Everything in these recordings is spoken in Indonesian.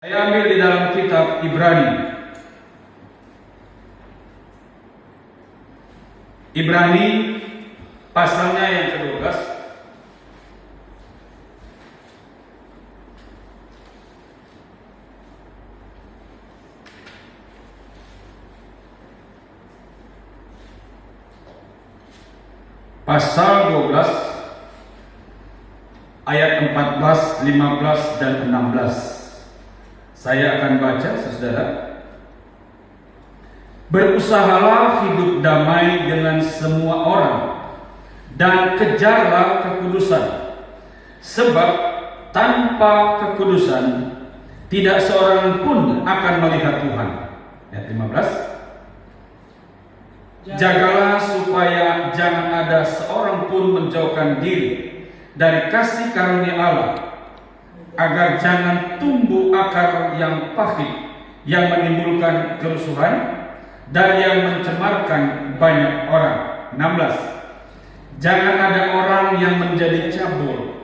Saya ambil di dalam kitab Ibrani. Ibrani pasalnya yang ke-12. Pasal 12 ayat 14, 15 dan 16. Saya akan baca, saudara. Berusahalah hidup damai dengan semua orang dan kejarlah kekudusan, sebab tanpa kekudusan tidak seorang pun akan melihat Tuhan. Ayat 15. Jagalah supaya jangan ada seorang pun menjauhkan diri dari kasih karunia Allah, agar jangan tumbuh akar yang pahit yang menimbulkan kerusuhan dan yang mencemarkan banyak orang. 16. Jangan ada orang yang menjadi cabul,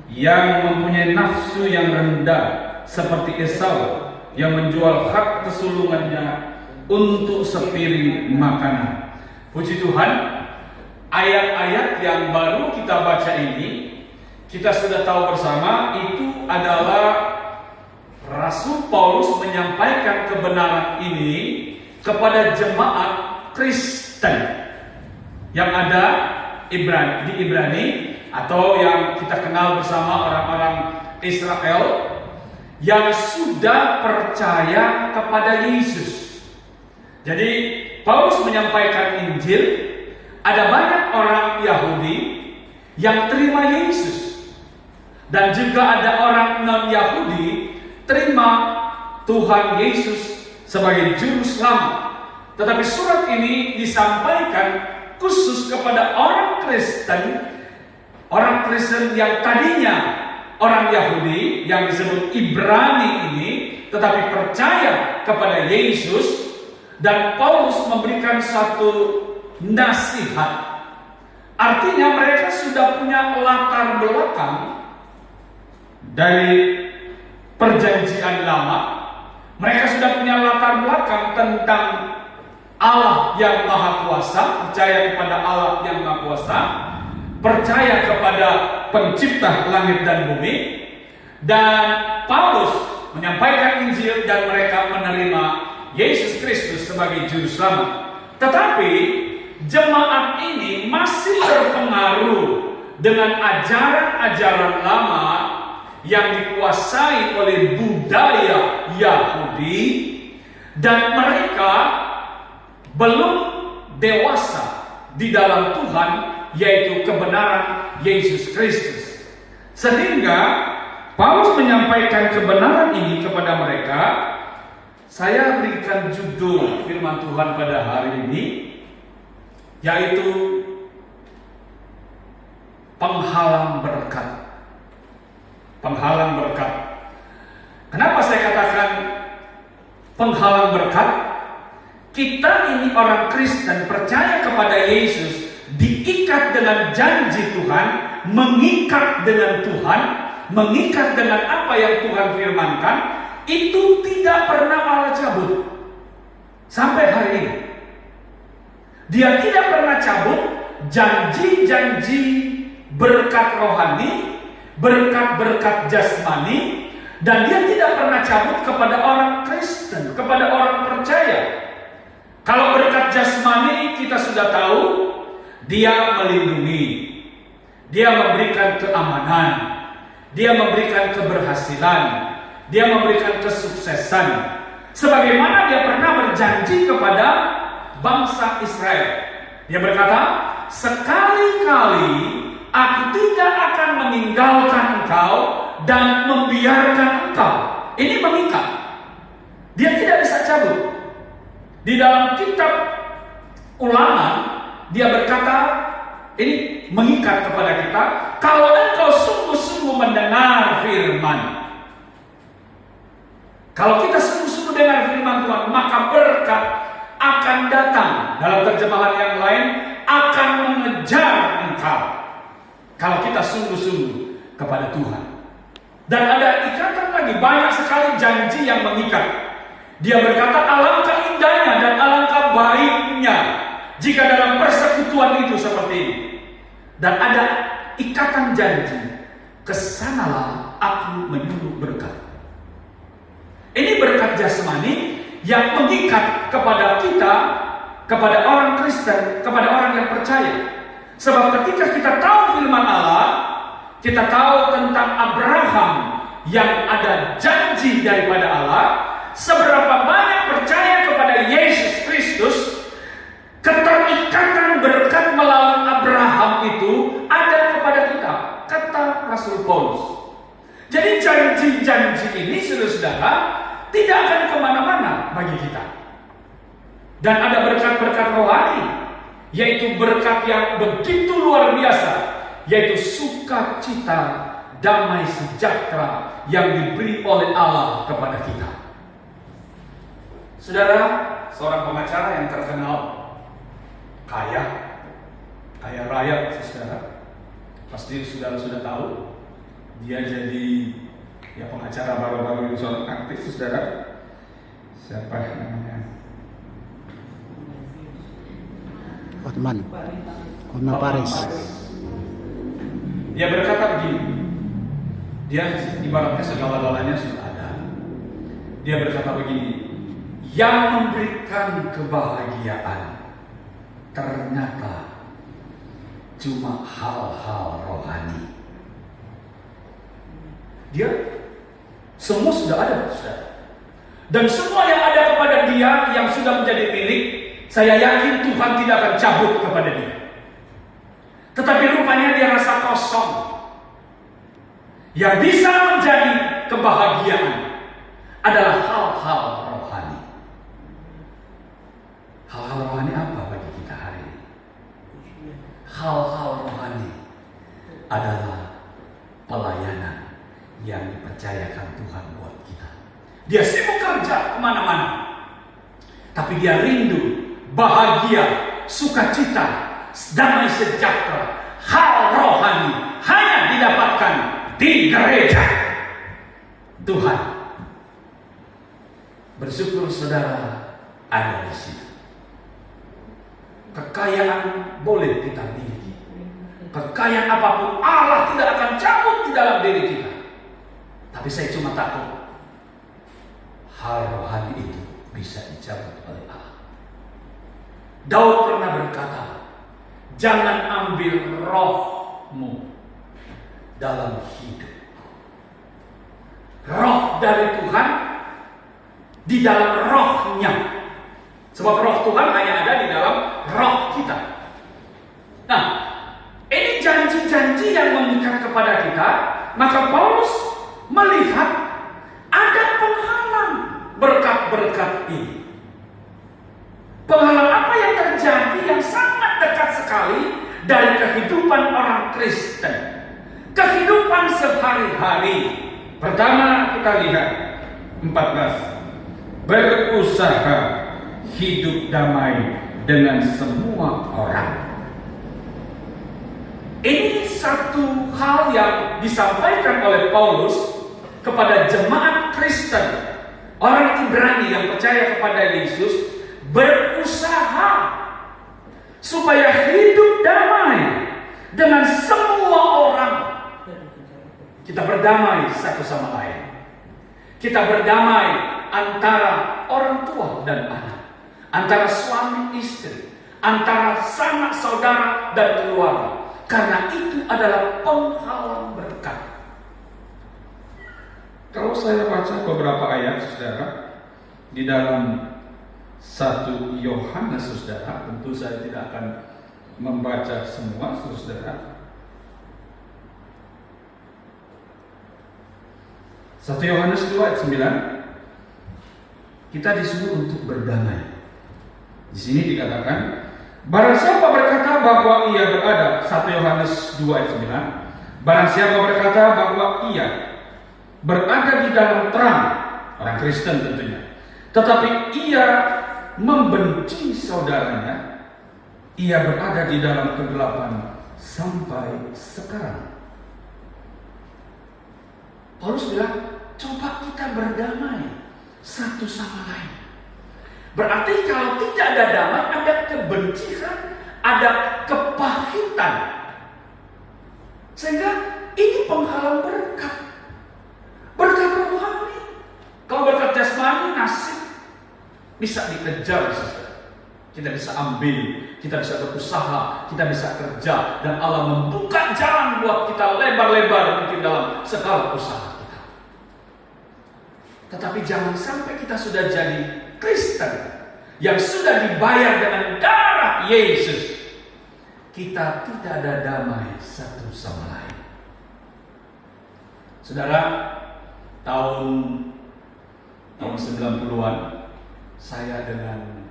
yang mempunyai nafsu yang rendah seperti Esau, yang menjual hak kesulungannya untuk sepiring makanan. Puji Tuhan, ayat-ayat yang baru kita baca ini, kita sudah tahu bersama, itu adalah Rasul Paulus menyampaikan kebenaran ini kepada jemaat Kristen yang ada di Ibrani, atau yang kita kenal bersama orang-orang Israel yang sudah percaya kepada Yesus. Jadi Paulus menyampaikan Injil, ada banyak orang Yahudi yang terima Yesus. Dan juga ada orang non-Yahudi terima Tuhan Yesus sebagai juru selamat. Tetapi surat ini disampaikan khusus kepada orang Kristen yang tadinya orang Yahudi yang disebut Ibrani ini, tetapi percaya kepada Yesus. Dan Paulus memberikan satu nasihat. Artinya mereka sudah punya latar belakang dari perjanjian lama. Mereka sudah punya latar belakang tentang Allah yang Maha Kuasa, percaya kepada Allah yang Maha Kuasa, percaya kepada pencipta langit dan bumi. Dan Paulus menyampaikan Injil dan mereka menerima Yesus Kristus sebagai juru selamat. Tetapi jemaat ini masih terpengaruh dengan ajaran-ajaran lama yang dikuasai oleh budaya Yahudi, dan mereka belum dewasa di dalam Tuhan, yaitu kebenaran Yesus Kristus. Sehingga Paulus menyampaikan kebenaran ini kepada mereka. Saya berikan judul firman Tuhan pada hari ini, yaitu penghalang berkat. Penghalang berkat. Kenapa saya katakan penghalang berkat? Kita ini orang Kristen percaya kepada Yesus, diikat dengan janji Tuhan, mengikat dengan Tuhan, mengikat dengan apa yang Tuhan firmankan. Itu tidak pernah Allah cabut sampai hari ini. Dia tidak pernah cabut janji-janji berkat rohani, berkat-berkat jasmani, dan dia tidak pernah cabut kepada orang Kristen, kepada orang percaya. Kalau berkat jasmani kita sudah tahu, dia melindungi, dia memberikan keamanan, dia memberikan keberhasilan, dia memberikan kesuksesan, sebagaimana dia pernah berjanji kepada bangsa Israel. Dia berkata, sekali-kali aku tidak akan meninggalkan engkau dan membiarkan engkau. Ini mengikat. Dia tidak bisa cabut. Di dalam kitab Ulangan, dia berkata, ini mengikat kepada kita, kalau engkau sungguh-sungguh mendengar firman. Kalau kita sungguh-sungguh dengar firman Tuhan, maka berkat akan datang. Dalam terjemahan yang lain, akan mengejar engkau. Kalau kita sungguh-sungguh kepada Tuhan. Dan ada ikatan lagi, banyak sekali janji yang mengikat. Dia berkata, alangkah indahnya dan alangkah baiknya jika dalam persekutuan itu seperti ini. Dan ada ikatan janji, kesanalah aku menyuruh berkat. Ini berkat jasmani yang mengikat kepada kita, kepada orang Kristen, kepada orang yang percaya. Sebab ketika kita tahu firman Allah, kita tahu tentang Abraham yang ada janji daripada Allah, seberapa banyak percaya kepada Yesus Kristus, keterikatan berkat melalui Abraham itu ada kepada kita, kata Rasul Paulus. Jadi janji-janji ini, saudara-saudara, tidak akan kemana-mana bagi kita. Dan ada berkat-berkat rohani, yaitu berkat yang begitu luar biasa, yaitu sukacita, damai sejahtera yang diberi oleh Allah kepada kita. Saudara, seorang pengacara yang terkenal, kaya raya, saudara, pasti saudara sudah tahu, dia jadi pengacara baru-baru ini, seorang aktif, saudara. Siapa namanya? Hotman Paris. Dia berkata begini, dia ibaratnya segala-galanya sudah ada. Dia berkata begini, yang memberikan kebahagiaan ternyata cuma hal-hal rohani. Dia semua sudah ada, saudara. Dan semua yang ada kepada dia yang sudah menjadi milik, saya yakin Tuhan tidak akan cabut kepada dia. Tetapi rupanya dia rasa kosong. Yang bisa menjadi kebahagiaan adalah hal-hal rohani. Hal-hal rohani apa bagi kita hari ini? Hal-hal rohani adalah pelayanan yang dipercayakan Tuhan buat kita. Dia sibuk kerja kemana-mana, tapi dia rindu, bahagia, sukacita, damai sejahtera, hal rohani hanya didapatkan di gereja Tuhan. Bersyukur saudara ada di situ. Kekayaan boleh kita miliki. Kekayaan apapun Allah tidak akan cabut di dalam diri kita. Tapi saya cuma takut hal rohani itu bisa dicabut oleh Allah. Daud pernah berkata, jangan ambil rohmu dalam hidup. Roh dari Tuhan di dalam rohnya. Sebab roh Tuhan hanya ada di dalam roh kita. Nah, ini janji-janji yang mengikat kepada kita. Maka Paulus melihat ada penghalang berkat-berkat ini. Penghalang apa yang terjadi yang sangat dekat sekali dari kehidupan orang Kristen, kehidupan sehari-hari. Pertama kita lihat 14, berusaha hidup damai dengan semua orang. Ini satu hal yang disampaikan oleh Paulus kepada jemaat Kristen, orang Ibrani yang percaya kepada Yesus, berusaha supaya hidup damai dengan semua orang. Kita berdamai satu sama lain. Kita berdamai antara orang tua dan anak, antara suami istri, antara sanak saudara dan keluarga. Karena itu adalah penghalang berkat. Kalau saya baca beberapa ayat, saudara, di dalam 1 Yohanes, saudara, tentu saya tidak akan membaca semua, saudara. 1 Yohanes 2 ayat 9, kita disuruh untuk berdamai. Di sini dikatakan, barang siapa berkata bahwa ia berada, 1 Yohanes 2 ayat 9, barang siapa berkata bahwa ia berada di dalam terang, orang Kristen tentunya, tetapi ia membenci saudaranya, ia berada di dalam kegelapan sampai sekarang. Paulus bilang, coba kita berdamai satu sama lain. Berarti kalau tidak ada damai, ada kebencian, ada kepahitan. Sehingga ini penghalang berkat. Berkat rohani. Kalau berkat jasmani, nasib bisa dikejar, saudara. Kita bisa ambil, kita bisa berusaha, kita bisa kerja, dan Allah membuka jalan buat kita lebar-lebar mungkin dalam segala usaha kita. Tetapi jangan sampai kita sudah jadi Kristen yang sudah dibayar dengan darah Yesus, kita tidak ada damai satu sama lain. Saudara, tahun 90-an saya dengan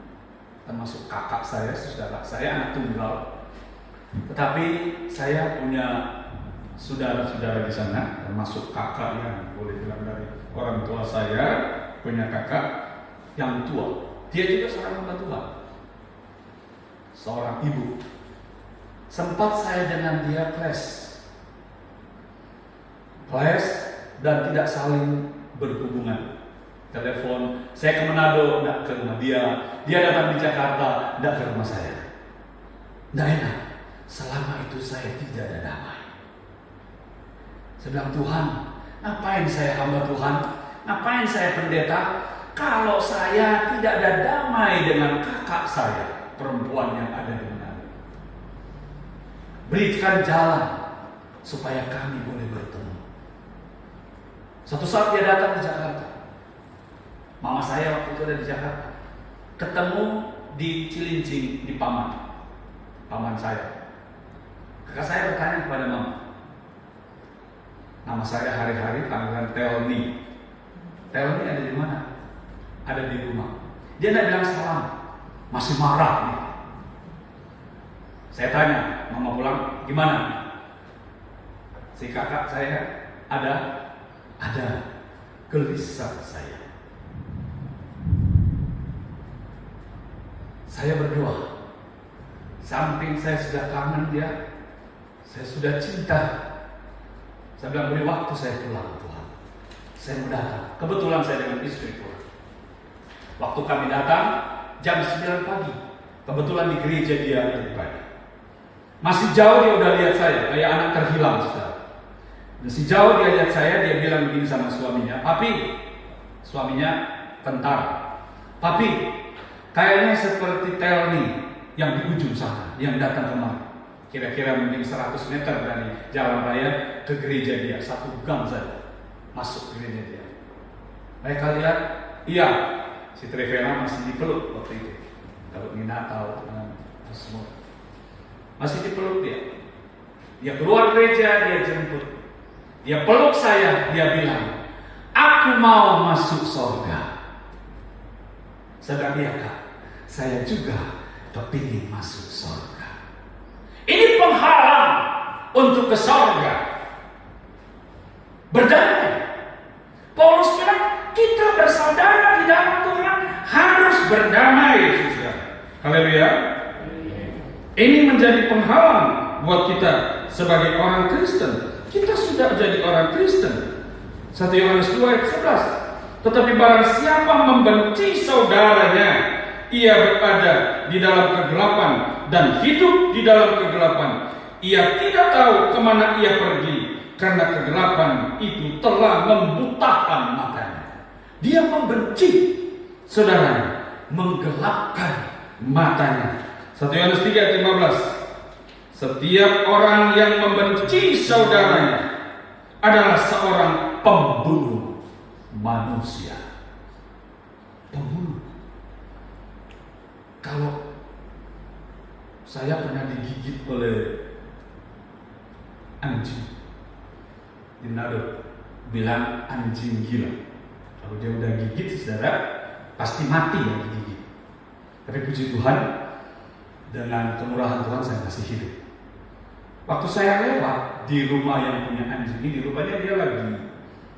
termasuk kakak saya, saudara saya anak tunggal, tetapi saya punya saudara-saudara di sana, termasuk kakak yang boleh bilang dari orang tua saya, punya kakak yang tua. Dia juga seorang hamba Tuhan, seorang ibu. Sempat saya dengan dia clash dan tidak saling berhubungan. Telepon, saya ke Manado, tidak ke rumah dia. Dia datang di Jakarta, tidak ke rumah saya. Tidak enak. Selama itu saya tidak ada damai. Saya bilang, Tuhan, ngapain saya hamba Tuhan? Ngapain saya pendeta? Kalau saya tidak ada damai dengan kakak saya, perempuan yang ada di Manado. Berikan jalan supaya kami boleh bertemu. Suatu saat dia datang ke Jakarta. Mama saya waktu itu ada di Jakarta. Ketemu di Cilincing, di paman saya. Kakak saya bertanya kepada mama. Nama saya hari-hari panggilan Telni. Telni ada di mana? Ada di rumah. Dia tidak bilang salam. Masih marah nih. Saya tanya, mama pulang gimana? Si kakak saya ada gelisah saya. Saya berdoa. Samping saya sudah kangen dia, saya sudah cinta. Saya bilang, beri waktu saya pulang, Tuhan. Saya mau datang. Kebetulan saya dengan istri pulang. Waktu kami datang, jam 9 pagi. Kebetulan di gereja dia beribadah. Masih jauh dia udah lihat saya, kayak anak terhilang, saudara. Masih jauh dia lihat saya, dia bilang begini sama suaminya, Papi, suaminya tentara. Papi, kayaknya seperti Telni yang di ujung sana, yang datang kemari. Kira-kira mungkin 100 meter dari jalan raya ke gereja dia, satu gang saja masuk gereja dia. Mereka lihat, iya, si Trevena masih dipeluk waktu itu. Kalau Nina tahu semua, masih dipeluk dia. Dia keluar gereja, dia jemput, dia peluk saya, dia bilang, aku mau masuk surga. Sedang dia, Kak, saya juga kepingin masuk surga. Ini penghalang untuk ke surga. Berdamai. Paulus bilang, kita bersaudara di dalam Tuhan harus berdamai. Haleluya. Ini menjadi penghalang buat kita sebagai orang Kristen. Kita sudah jadi orang Kristen. 1 Yohanes 2 ayat 11. Tetapi barang siapa membenci saudaranya, ia berada di dalam kegelapan dan hidup di dalam kegelapan. Ia tidak tahu kemana ia pergi, karena kegelapan itu telah membutakan matanya. Dia membenci saudaranya, menggelapkan matanya. 1 Yohanes 3 ayat 15. Setiap orang yang membenci saudaranya adalah seorang pembunuh manusia. Pembunuh. Kalau saya pernah digigit oleh anjing di Manado, bilang anjing gila. Kalau dia udah gigit, saudara, pasti mati yang digigit. Tapi puji Tuhan, dengan kemurahan Tuhan saya masih hidup. Waktu saya lewat di rumah yang punya anjing ini, rupanya dia lagi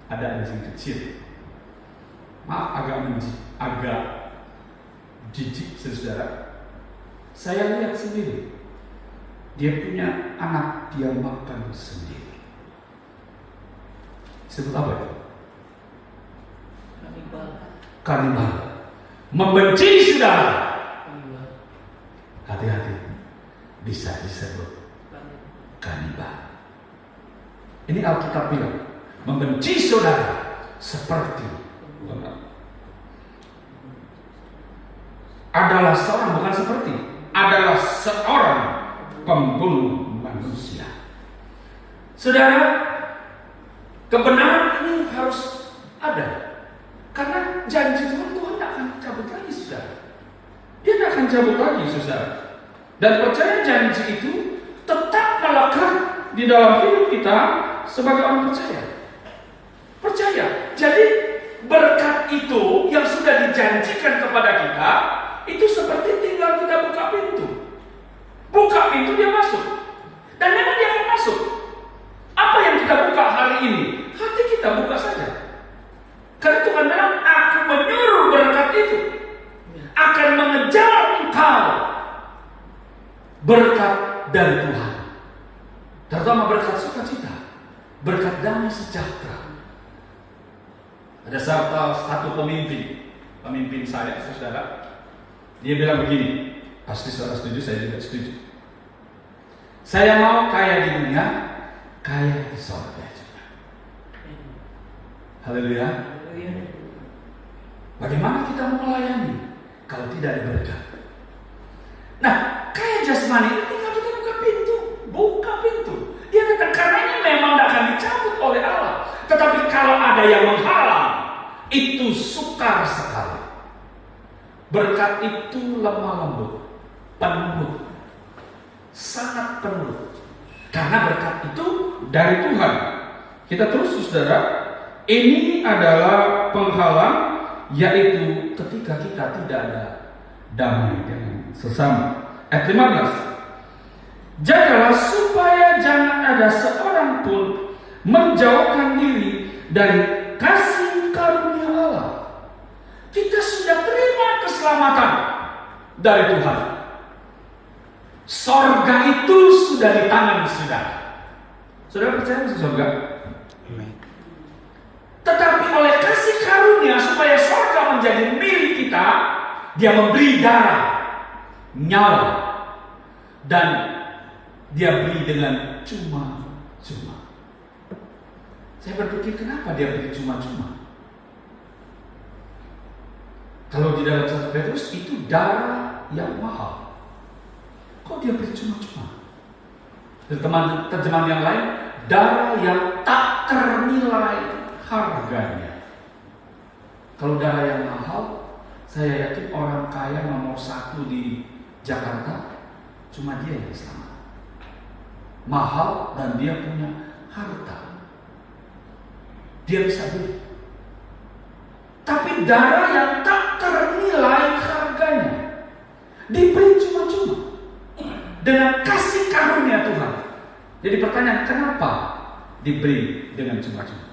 ada anjing kecil. Maaf, agak jijik, saudara. Saya lihat sendiri, dia punya anak, dia makan sendiri. Disebut apa itu? Kanibal. Membenci saudara. Hati-hati, bisa disebut kanibal. Ini Alkitab bilang, membenci saudara seperti adalah seorang, bukan seperti, adalah seorang pembunuh manusia. Saudara, kebenaran ini harus ada. Karena janji Tuhan tidak akan cabut lagi, saudara. Dia tidak akan cabut lagi, saudara. Dan percaya janji itu tetap melekat di dalam hidup kita sebagai orang percaya. Percaya. Jadi berkat itu yang sudah dijanjikan kepada kita, itu seperti tinggal kita buka pintu. Buka pintu, dia masuk. Dan memang dia akan masuk. Apa yang kita buka hari ini? Hati kita buka saja. Karena Tuhan bilang, aku menyuruh berkat itu akan mengejar engkau. Berkat dari Tuhan, terutama berkat sukacita, berkat damai sejahtera. Ada satu pemimpin saya, saudara, dia bilang begini, pasti saudara setuju, saya juga setuju. Saya mau kaya di dunia, kaya di sorga juga. Haleluya. Bagaimana kita mau melayani kalau tidak ada berkat? Nah, kaya jasmani itu tinggal kita buka pintu. Dia kata karena ini memang tidak akan dicabut oleh Allah. Tetapi kalau ada yang menghalang, itu sukar sekali. Berkat itu lemah lembut, penuh, sangat penuh. Karena berkat itu dari Tuhan. Kita terus, saudara. Ini adalah penghalang, yaitu ketika kita tidak ada damai dengan sesama. Ayat 15. Jagalah supaya jangan ada seorang pun menjauhkan diri dari kasih karunia Allah. Kita sudah terima keselamatan dari Tuhan. Sorga itu sudah di tangan saudara. Saudara percaya masuk sorga? Tetapi oleh kasih karunia supaya sorga menjadi milik kita, dia memberi darah, nyawa, dan dia beri dengan cuma-cuma. Saya berpikir kenapa dia beri cuma-cuma? Kalau di dalam 1 Petrus itu darah yang mahal. Kok dia beri cuma-cuma? Terjemahan yang lain, darah yang tak ternilai harganya. Kalau darah yang mahal, saya yakin orang kaya nomor 1 di Jakarta cuma dia yang selamat. Mahal dan dia punya harta, dia bisa beli. Tapi darah yang tak ternilai harganya diberi cuma-cuma dengan kasih karunia Tuhan. Jadi pertanyaan, kenapa diberi dengan cuma-cuma?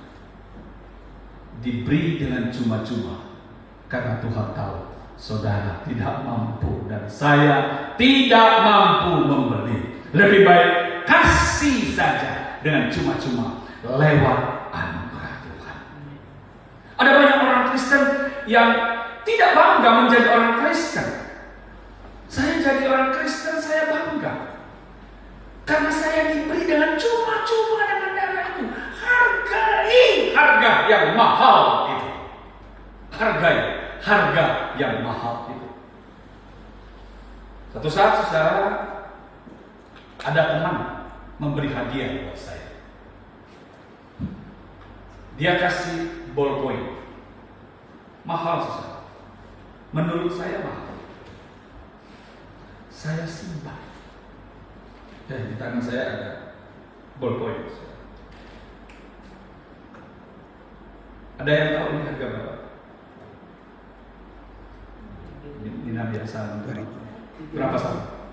Diberi dengan cuma-cuma karena Tuhan tahu saudara tidak mampu dan saya tidak mampu membeli. Lebih baik kasih saja dengan cuma-cuma lewat anugerah Tuhan. Ada banyak orang Kristen yang tidak bangga menjadi orang Kristen. Saya jadi orang Kristen, saya bangga karena saya diberi dengan cuma-cuma dengan darah itu. Harga yang mahal itu. Harga yang mahal itu. Satu saat, saudara, ada teman memberi hadiah buat saya. Dia kasih ballpoint. Mahal, saudara. Menurut saya mahal. Saya simpan. Dan di tangan saya ada ballpoint. Ada yang tahu ini harga berapa? Ini biasa. Berapa sama?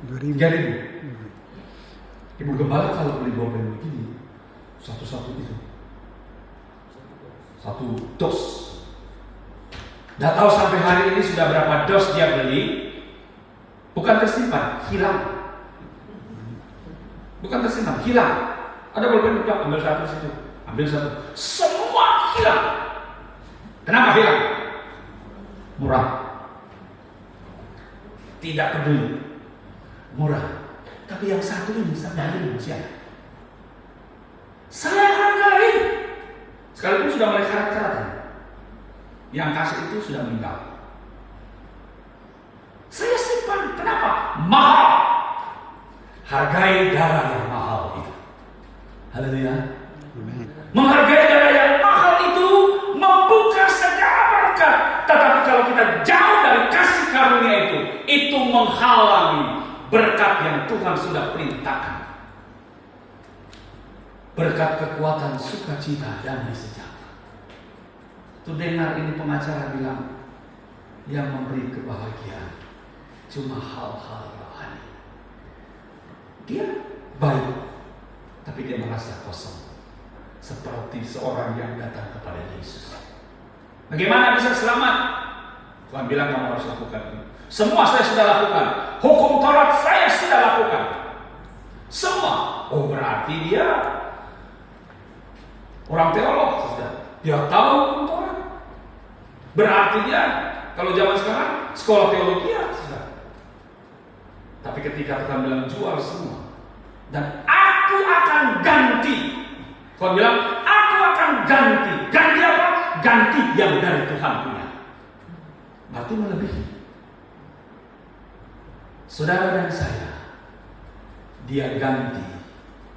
3.000. Ibu gembala kalau beli ballpen begini, satu-satu itu, 1 dos. Tidak tahu sampai hari ini sudah berapa dos dia beli. Bukan tersimpan, hilang. Bukan tersimpan, hilang. Ada ballpen udah ambil 1 situ. Ambil satu. Semua hilang. Kenapa hilang? Murah. Tidak peduli. Murah. Tapi yang satu ini sampai siapa? Saya hargai. Sekalipun sudah mulai karat-karatan. Yang kasih itu sudah meninggal. Saya simpan. Kenapa? Mahal. Hargai darah yang mahal itu. Haleluya. Menghargai darah yang mahal itu membuka segala berkat. Tetapi kalau kita jauh dari kasih karunia itu menghalangi berkat yang Tuhan sudah perintahkan. Berkat kekuatan, sukacita, damai sejahtera. Tuh dengar ini pengacara bilang, yang memberi kebahagiaan cuma hal-hal rohani. Dia baik, tapi dia merasa kosong. Seperti seorang yang datang kepada Yesus. Bagaimana bisa selamat? Tuhan bilang kamu harus lakukan ini. Semua saya sudah lakukan. Hukum Taurat saya sudah lakukan. Semua. Oh, berarti dia orang teolog sudah. Dia tahu hukum Taurat. Berarti dia, kalau zaman sekarang, sekolah teologi ya sudah. Tapi ketika Tuhan bilang jual semua, dan aku akan ganti. Tuhan bilang, aku akan ganti. Ganti apa? Ganti yang dari Tuhan punya. Berarti melebihi. Saudara dan saya, dia ganti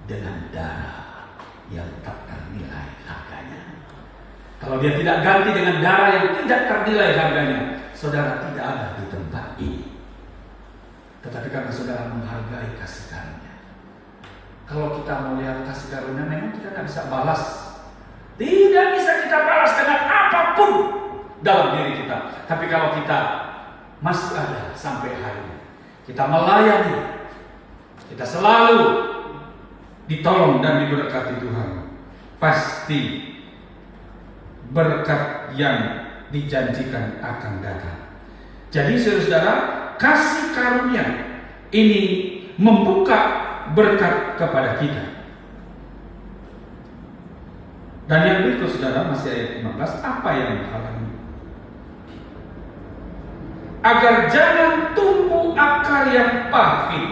dengan darah yang tak ternilai harganya. Kalau dia tidak ganti dengan darah yang tidak ternilai harganya, saudara tidak ada di tempat ini. Tetapi karena saudara menghargai kasih karunia. Kalau kita mau lihat kasih karunia, memang kita tidak bisa balas. Tidak bisa kita balas dengan apapun dalam diri kita. Tapi kalau kita masih ada sampai hari ini, kita melayani, kita selalu ditolong dan diberkati Tuhan, pasti berkat yang dijanjikan akan datang. Jadi saudara, kasih karunia ini membuka berkat kepada kita. Dan yang berikut saudara, masih ayat 15, apa yang menghalangi? Agar jangan tumbuh akar yang pahit,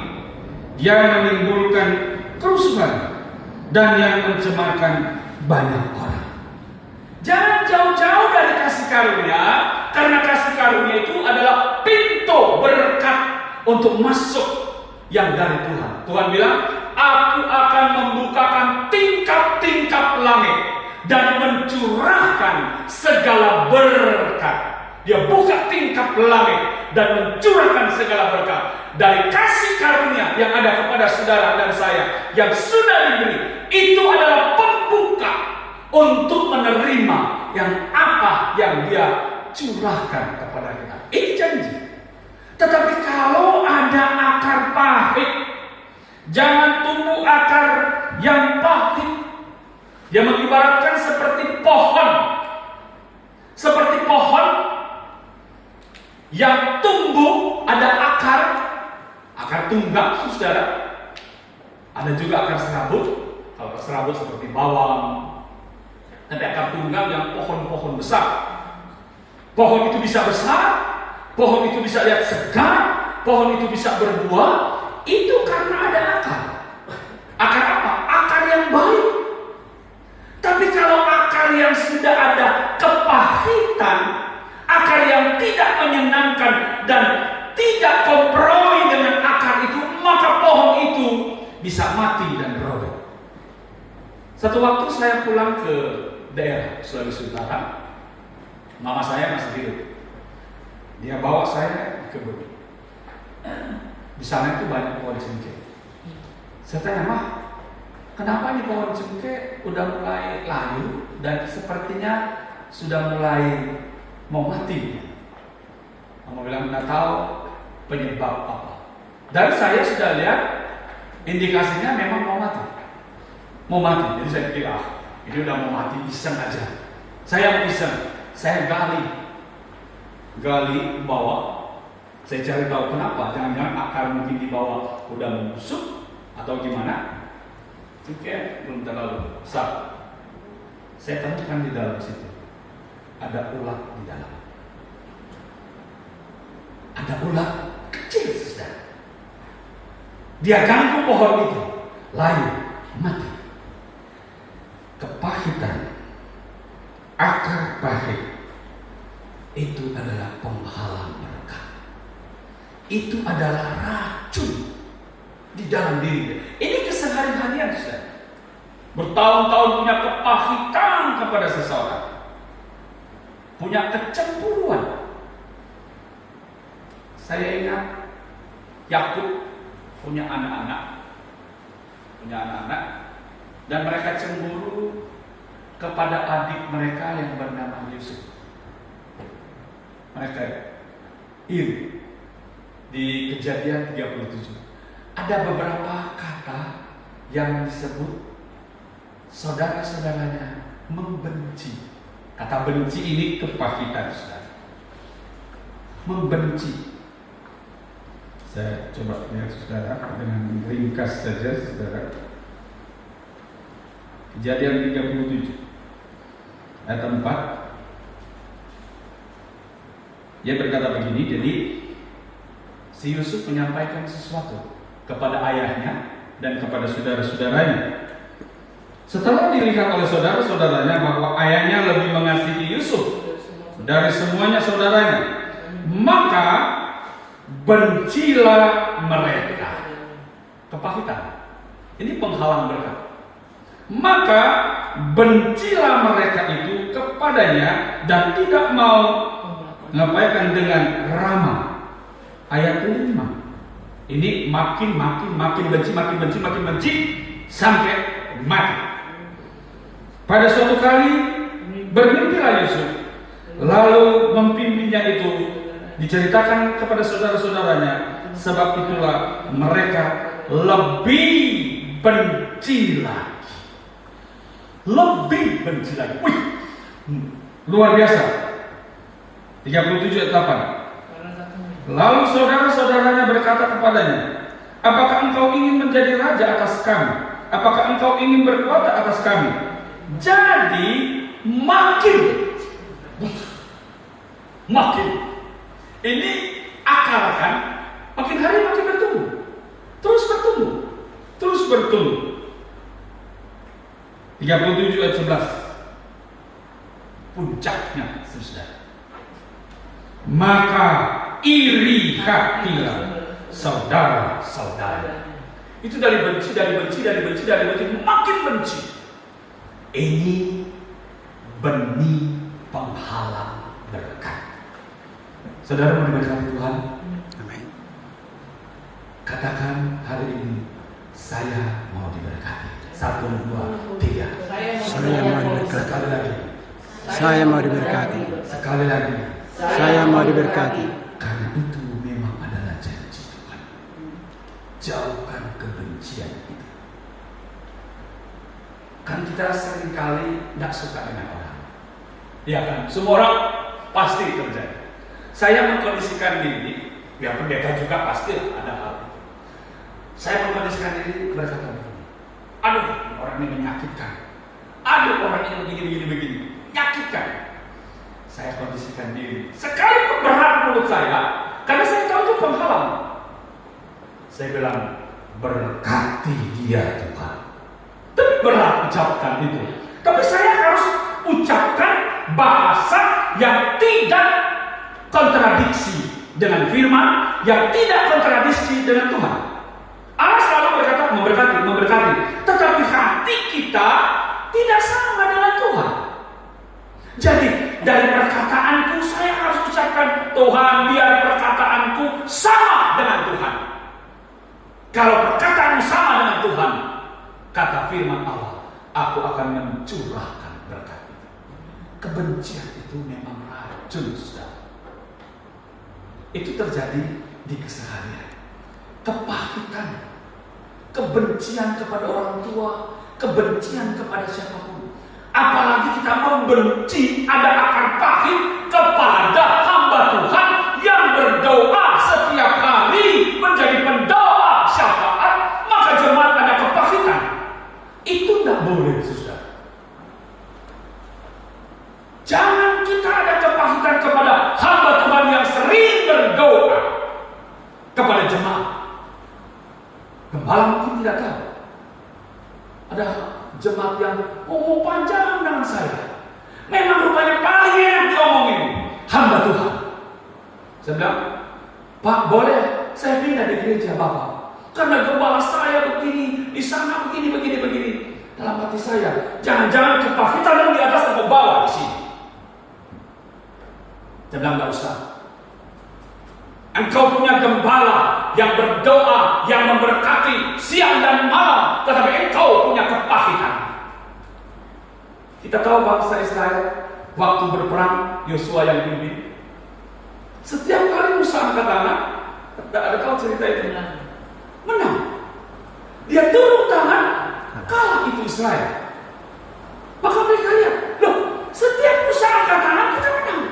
yang menimbulkan kerusuhan dan yang mencemarkan banyak orang. Jangan jauh-jauh dari kasih karunia, karena kasih karunia itu adalah pintu berkat untuk masuk yang dari Tuhan. Tuhan bilang, aku akan membukakan tingkap-tingkap langit dan mencurahkan segala berkat. Dia buka tingkap langit dan mencurahkan segala berkat. Dari kasih karunia yang ada kepada saudara dan saya yang sudah diberi, itu adalah pembuka untuk menerima yang apa yang dia curahkan kepada kita. Ini janji. Tetapi kalau ada akar pahit, jangan tumbuh akar yang pahit. Dia mengibaratkan seperti pohon. Seperti pohon yang tumbuh, ada akar tunggang, saudara. Ada juga akar serabut. Kalau serabut seperti bawang. Tapi akar tunggang yang pohon-pohon besar. Pohon itu bisa besar, pohon itu bisa lihat segar, pohon itu bisa berbuah. Itu karena ada akar. Akar apa? Akar yang baik. Tapi kalau akar yang sudah ada kepahitan, akar yang tidak menyenangkan dan tidak kompromi dengan akar itu, maka pohon itu bisa mati dan robek. Satu waktu saya pulang ke daerah Sulawesi Utara, mama saya masih hidup. Dia bawa saya ke kebun. Di sana itu banyak pohon cengkeh. Saya tanya, "Mah, kenapa nih pohon cengkeh udah mulai layu dan sepertinya sudah mulai mau mati?" Mama bilang, "Nggak tahu penyebab apa." Dan saya sudah lihat indikasinya memang mau mati. Mau mati. Jadi saya pikir, ini udah mau mati, iseng aja. Saya iseng, saya gali bawah. Saya cari tahu kenapa. Jangan-jangan akar mungkin di bawah udah membusuk atau gimana. Oke, belum terlalu besar. Saya temukan di dalam situ ada ulat di dalam. Ada ulat kecil, saudara. Dia ganggu pohon itu, layu mati. Kepahitan, akar pahit itu adalah penghalang berkat. Itu adalah racun di dalam diri. Ini keseharian-harian, saudara. Bertahun-tahun punya kepahitan kepada seseorang, punya kecemburuan. Saya ingat Yakub punya anak-anak, dan mereka cemburu kepada adik mereka yang bernama Yusuf. Mereka iri. Di Kejadian 37 ada beberapa kata yang disebut saudara-saudaranya membenci. Kata benci ini kepahitan, saudara. Membenci. Saya coba lihat, saudara, dengan ringkas saja, saudara. Kejadian 37 ayat 4. Dia berkata begini, jadi si Yusuf menyampaikan sesuatu kepada ayahnya dan kepada saudara-saudaranya. Setelah dilihat oleh saudara-saudaranya bahwa ayahnya lebih mengasihi Yusuf dari semuanya saudaranya, maka bencilah mereka. Kepahitan. Ini penghalang berkat. Maka bencilah mereka itu kepadanya dan tidak mau mengabaikan dengan ramah. Ayat 5. Ini makin benci sampai mati. Pada suatu kali bermimpilah Yusuf, lalu mimpinya itu diceritakan kepada saudara-saudaranya. Sebab itulah mereka lebih benci lagi. Lebih benci lagi. Wih, luar biasa. 37 ayat 8. Lalu saudara-saudaranya berkata kepadanya, apakah engkau ingin menjadi raja atas kami? Apakah engkau ingin berkuasa atas kami? Jadi makin ini akal kan, makin hari makin bertumbuh, terus bertumbuh. 37 ayat 11. Puncaknya, saudara. Maka iri hatilah saudara-saudara. Itu dari benci, makin benci. Ini benih penghalang berkat. Saudara mau diberkati Tuhan? Amin. Katakan hari ini, saya mau diberkati. 1, 2, 3. Saya mau diberkati. Sekali lagi. Saya mau diberkati. Sekali lagi. Saya mau diberkati. Karena itu memang adalah janji Tuhan. Jauhkan kebencian itu. Kan kita seringkali tidak suka dengan orang. Iya kan? Semua orang pasti terjadi. Saya mengkondisikan diri, ya pendeta juga pasti ada hal itu. Saya mengkondisikan diri berkata begini, aduh orang ini menyakitkan, aduh orang ini begini, menyakitkan. Saya kondisikan diri, sekalipun berat mulut saya, karena saya tahu itu penghalang. Saya bilang, berkati dia Tuhan. Tapi berat ucapkan itu. Tapi saya harus ucapkan bahasa yang tidak kontradiksi dengan firman, yang tidak kontradiksi dengan Tuhan. Allah selalu berkata memberkati, tetapi hati kita tidak sama dengan Tuhan. Jadi dari perkataanku saya harus ucapkan, Tuhan biar perkataanku sama dengan Tuhan. Kalau perkataanmu sama dengan Tuhan, kata firman Allah, aku akan mencurahkan berkat itu. Kebencian itu memang racun, saudara. Itu terjadi di keseharian. Kepahitan, kebencian kepada orang tua, kebencian kepada siapapun. Apalagi kita membenci, ada akar pahit kepada hamba Tuhan yang berdoa setiap hari, menjadi pendoa syafaat, maka jemaat ada kepahitan. Itu tidak boleh, saudara. jemaat. Gembala mungkin tidak tahu. Ada jemaat yang ngomong panjang dengan saya. Memang rupanya paling enak diomongin hamba Tuhan. Saya bilang, Pak, boleh saya pindah di gereja Bapak, karena gembala saya begini, di sana begini. Dalam hati saya, jangan-jangan kepahitan di atas dan bawah di sini. Saya bilang, enggak usah. Engkau punya gembala yang berdoa, yang memberkati siang dan malam, tetapi engkau punya kepahitan. Kita tahu bangsa Israel waktu berperang, Yosua yang pimpin. Setiap kali Musa angkat tangan, ada kau cerita itu, menang. Dia turun tangan, kalah itu Israel. Maka mereka lihat, loh, setiap Musa angkat tangan kita menang.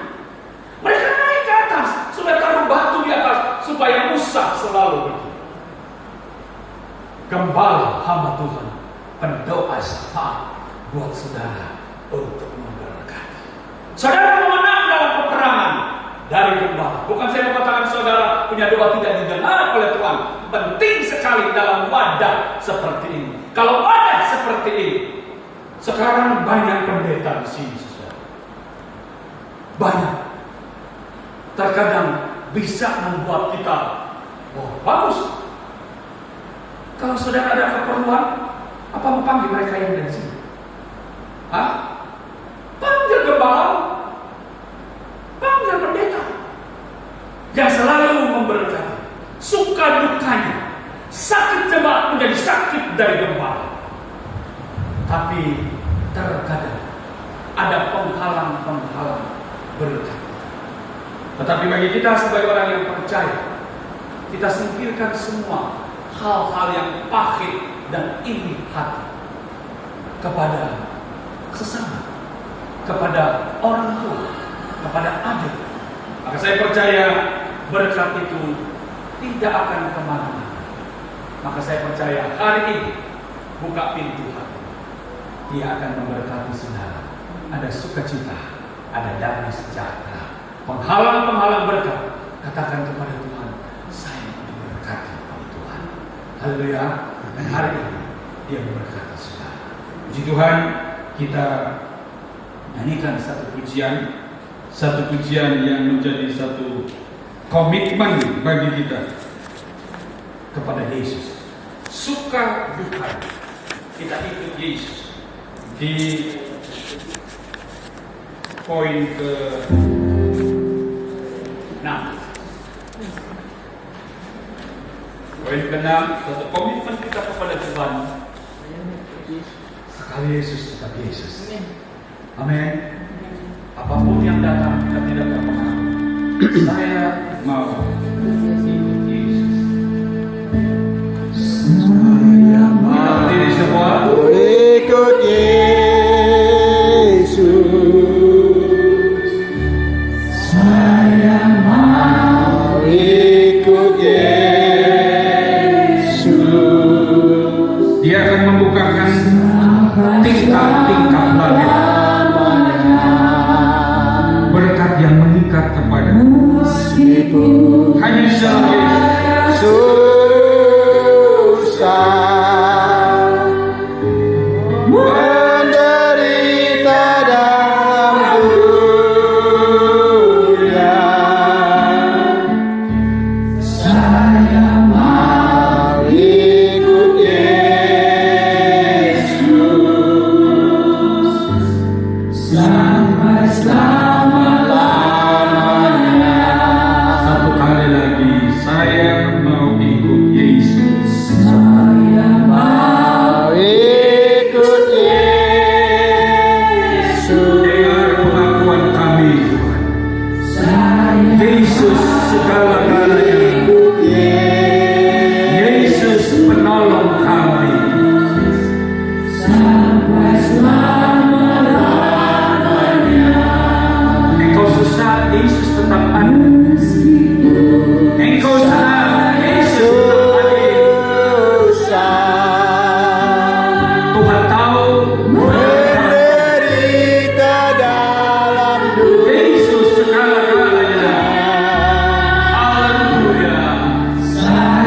Mereka naik ke atas, supaya taruh batu di atas, supaya Musa selalu pergi. Gembala hamba Tuhan, pendoa syafaat buat saudara untuk memberkati. Saudara memenang dalam peperangan dari gembala. Bukan saya mengatakan saudara punya doa tidak didengar oleh Tuhan. Penting sekali dalam wadah seperti ini. Kalau wadah seperti ini, sekarang banyak pendeta di sini, saudara. Banyak. Terkadang bisa membuat kita, oh bagus. Kalau saudara ada keperluan, apa mau panggil mereka yang dari sini? Hah? Panggil gembala, panggil pendeta yang selalu memberkati. Suka dukanya, sakit jemaat menjadi sakit dari gembala. Tapi terkadang ada penghalang-penghalang berkat. Tetapi bagi kita sebagai orang yang percaya, kita singkirkan semua hal-hal yang pahit dan iri hati kepada sesama, kepada orang tua, kepada adik. Maka saya percaya berkat itu tidak akan kemana-mana. Maka saya percaya hari ini buka pintu hati, Dia akan memberkati saudara. Ada sukacita, ada damai sejahtera. Penghalang-penghalang berkat, katakan kepada Tuhan, saya diberkati oleh Tuhan. Haleluya. Dan hari ini Dia memberkati saudara. Puji Tuhan, kita nyanyikan satu pujian yang menjadi satu komitmen bagi kita kepada Yesus. Suka duka kita ikut Yesus. Di poin ke-6, satu komitmen kita kepada Tuhan. Sekali Yesus, tetap Yesus. Amin. Apapun yang datang, kita tidak terpengaruh. Saya mau ikut Yesus. Saya mau Ini semua ikut Yesus. Saya mau ikut Yesus. Dia akan membukakan tingkat-tingkat batin berkat yang mengikat kepada hanya dalam susah menderita dalam dunia, saya mau ikut Yesus sampai selama-lamanya. Satu kali lagi, saya mau ikut Yesus. Saya mau ikut Yesus. Dengar pengakuan kami, Tuhan. Yesus segala-galanya. Yesus penolong kami. Sampai selama-lamanya. Engkau susah, Yesus tetap ada. Engkau senang, Yesus tetap hadir. Tuhan tahu Menderita dalam dunia, Yesus segala-galanya. Haleluya. saya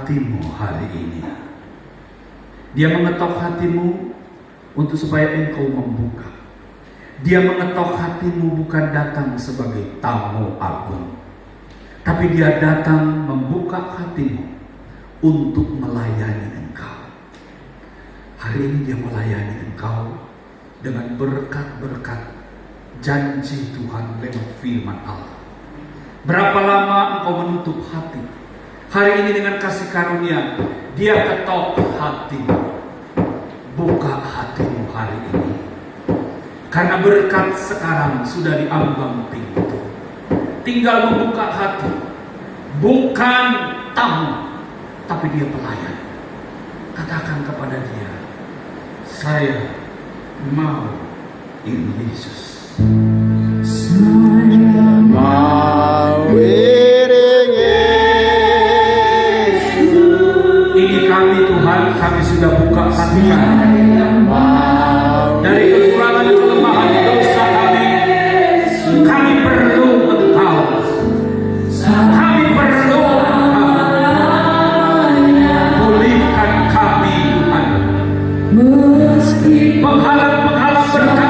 hatimu hari ini. Dia mengetok hatimu untuk supaya engkau membuka. Dia mengetok hatimu bukan datang sebagai tamu agung, tapi dia datang membuka hatimu untuk melayani engkau. Hari ini dia melayani engkau dengan berkat-berkat janji Tuhan lewat firman Allah. Berapa lama engkau menutup hati? Hari ini dengan kasih karunia, dia ketok hatimu. Buka hatimu hari ini. Karena berkat sekarang sudah di ambang pintu. Tinggal membuka hati. Bukan tamu, tapi dia pelayan. Katakan kepada dia, saya mau in Yesus. Mau iring Yesus. Ini kami Tuhan, kami sudah buka hati kami. Dari kekurangan kelemahan dosa kami perlu Engkau. Kami perlu Engkau. Pulihkan kami Tuhan. Penghalang-penghalang berkat.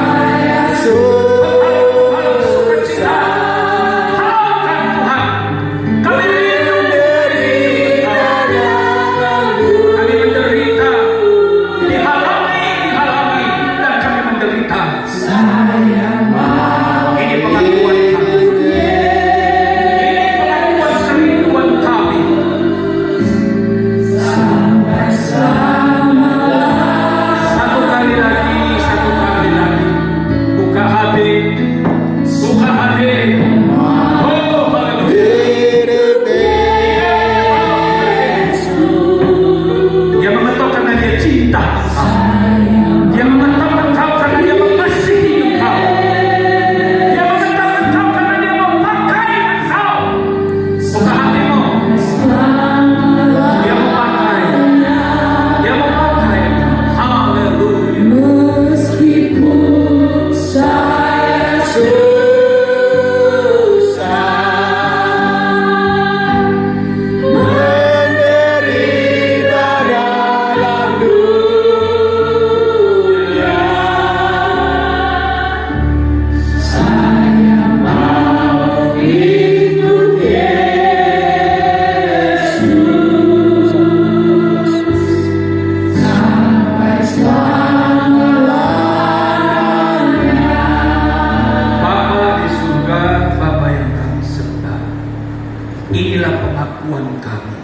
Inilah pengakuan kami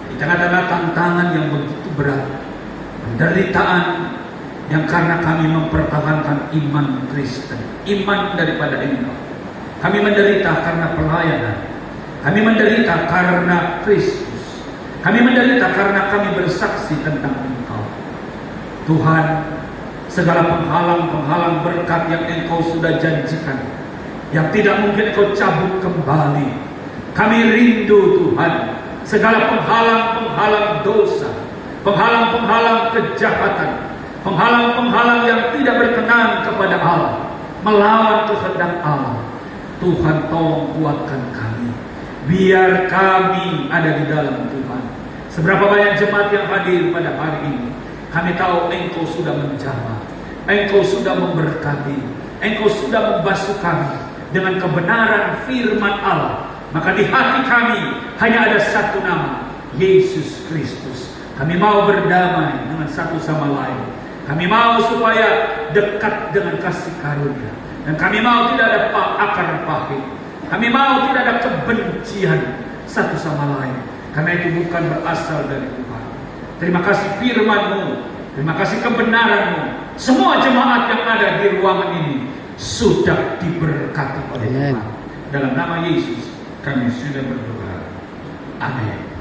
di tengah-tengah tantangan yang begitu berat, penderitaan yang karena kami mempertahankan iman Kristen, iman daripada Engkau. Kami menderita karena pelayanan, kami menderita karena Kristus, kami menderita karena kami bersaksi tentang Engkau. Tuhan, segala penghalang-penghalang berkat yang Engkau sudah janjikan, yang tidak mungkin Engkau cabut kembali, kami rindu Tuhan. Segala penghalang-penghalang dosa, penghalang-penghalang kejahatan, penghalang-penghalang yang tidak berkenan kepada Allah, melawan kehendak Allah, Tuhan tolong kuatkan kami, biar kami ada di dalam Tuhan. Seberapa banyak jemaat yang hadir pada hari ini, kami tahu Engkau sudah menjamah, Engkau sudah memberkati, Engkau sudah membasuh kami dengan kebenaran firman Allah. Maka di hati kami hanya ada satu nama, Yesus Kristus. Kami mau berdamai dengan satu sama lain. Kami mau supaya dekat dengan kasih karunia. Dan kami mau tidak ada akar pahit. Kami mau tidak ada kebencian satu sama lain. Karena itu bukan berasal dari Tuhan. Terima kasih firman-Mu. Terima kasih kebenaran-Mu. Semua jemaat yang ada di ruangan ini sudah diberkati oleh Tuhan. Dalam nama Yesus kami sudah berdoa. Amin.